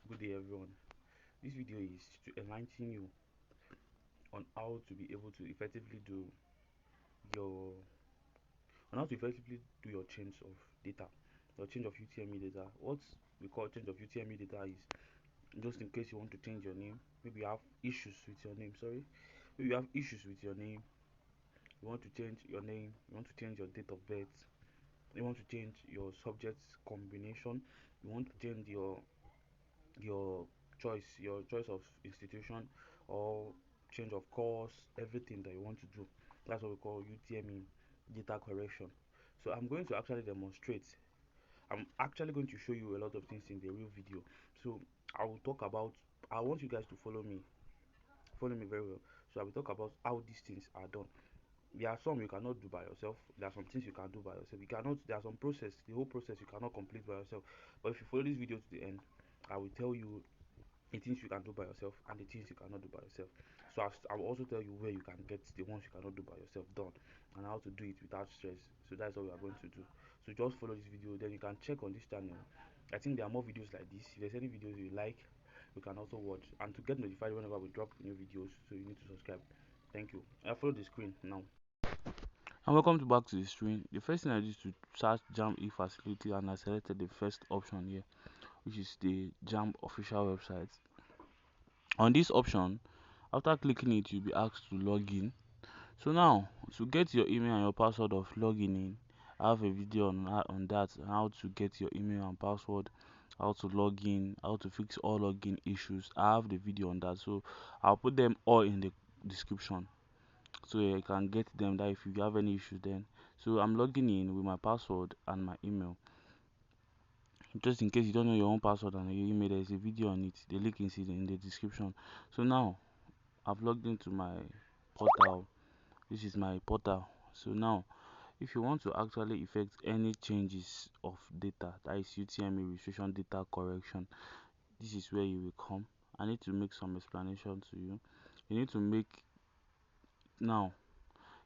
Good day, everyone. This video is to enlighten you on how to be able to effectively do your your change of data, your change of UTME data. What we call change of UTME data is just in case you want to change your name. Maybe you have issues with your name. Sorry, maybe you have issues with your name. You want to change your name. You want to change your date of birth. You want to change your subject combination. You want to change your your choice of institution, or change of course, everything that you want to do. That's what we call UTME data correction. So I'm going to actually demonstrate. I'm actually going to show you a lot of things in the real video. So I will talk about, I want you guys to follow me very well. So I will talk about how these things are done. There are some you cannot do by yourself. There are some things you can do by yourself. You cannot, there are some process, the whole process you cannot complete by yourself. But if you follow this video to the end, I will tell you the things you can do by yourself and the things you cannot do by yourself. So I will also tell you where you can get the ones you cannot do by yourself done, and how to do it without stress. So that's what we are going to do. So just follow this video, then you can check on this channel. I think there are more videos like this. If there's any videos you like, you can also watch, and to get notified whenever we drop new videos, so you need to subscribe. Thank you. I follow the screen now. And welcome back to the screen. The first thing I did is to search Jamb e-facility, and I selected the first option here, which is the Jamb official website. On this option, after clicking it, you'll be asked to log in. So now, to get your email and your password of logging in, I have a video on that, how to get your email and password, how to log in, how to fix all login issues. I have the video on that, so I'll put them all in the description, so you can get them there if you have any issues then. So I'm logging in with my password and my email. Just in case you don't know your own password and your email, there's a video on it. The link is in the description. So now I've logged into my portal. This is my portal. So now, if you want to actually effect any changes of data, that is UTME registration data correction, this is where you will come. I need to make some explanation to you. You need to make, now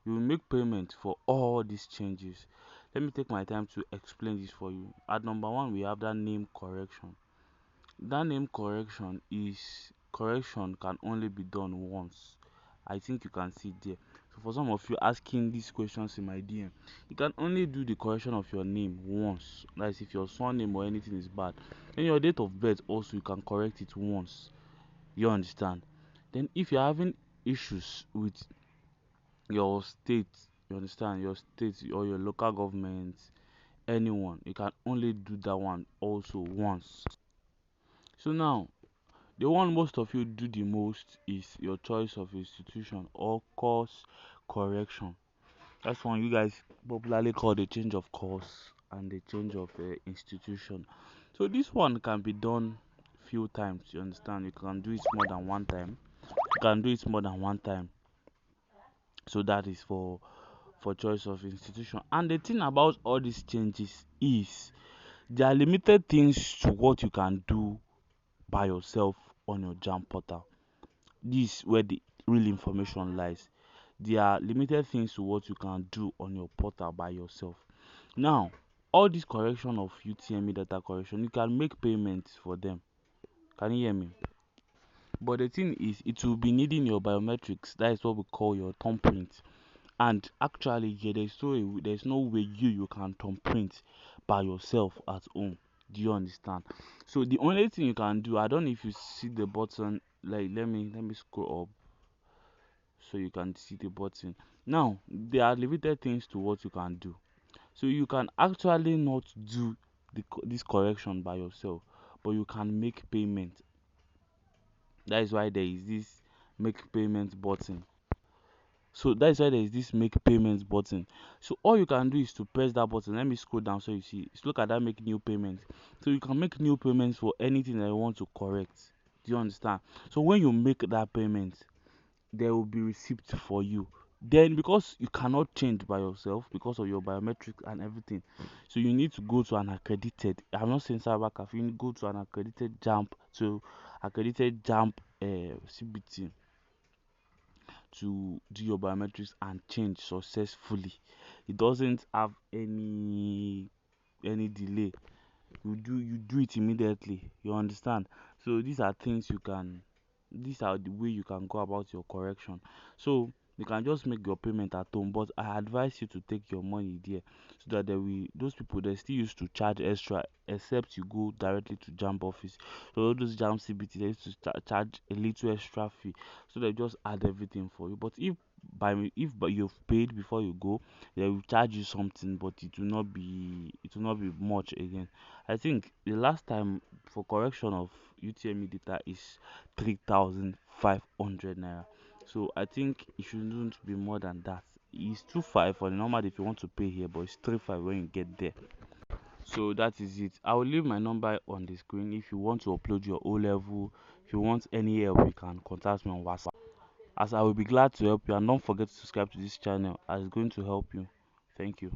you will make payment for all these changes. Let me take my time to explain this for you. At number one, we have that name correction. That name correction can only be done once. I think you can see it there. So for some of you asking these questions in my DM, you can only do the correction of your name once. That is, if your surname or anything is bad. Then your date of birth also, you can correct it once. You understand? Then if you're having issues with your state, you understand, your state or your local government, anyone, you can only do that one also once. So now, the one most of you do the most is your choice of institution or course correction. That's one you guys popularly call the change of course and the change of institution. So this one can be done few times. You understand? You can do it more than one time. You can do it more than one time. So that is for choice of institution. And the thing about all these changes is there are limited things to what you can do by yourself on your Jamb portal. This is where the real information lies. There are limited things to what you can do on your portal by yourself. Now, all this correction of UTME data correction, you can make payments for them. Can you hear me? But the thing is, it will be needing your biometrics. That is what we call your thumbprint. And actually, yeah, there's no way you can thumbprint by yourself at home. Do you understand? So the only thing you can do, I don't know if you see the button. Like, let me scroll up so you can see the button. Now there are limited things to what you can do. So you can actually not do this correction by yourself, but you can make payment. That is why there is this make payment button. So that is why there is this make payment button. So all you can do is to press that button. Let me scroll down so you see. So look at that, make new payment. So you can make new payments for anything that you want to correct. Do you understand? So when you make that payment, there will be receipt for you. Then because you cannot change by yourself because of your biometrics and everything, so you need to go to an accredited, I'm not saying cyber cafe, you need to go to an accredited Jamb CBT to do your biometrics and change successfully. It doesn't have any delay. You do it immediately. You understand? So these are things you can, these are the way you can go about your correction. So you can just make your payment at home, but I advise you to take your money there, so that they will, those people they still used to charge extra, except you go directly to Jamb office. So all those Jamb CBT they used to charge a little extra fee, so they just add everything for you. But if but you've paid before you go, they will charge you something, but it will not be much again. I think the last time for correction of UTME data is 3,500 naira. So I think it shouldn't be more than that. It's 2,500 for the normal if you want to pay here, but it's 3,500 when you get there. So that is it. I will leave my number on the screen. If you want to upload your O level, if you want any help, you can contact me on WhatsApp. As I will be glad to help you, and don't forget to subscribe to this channel as it's going to help you. Thank you.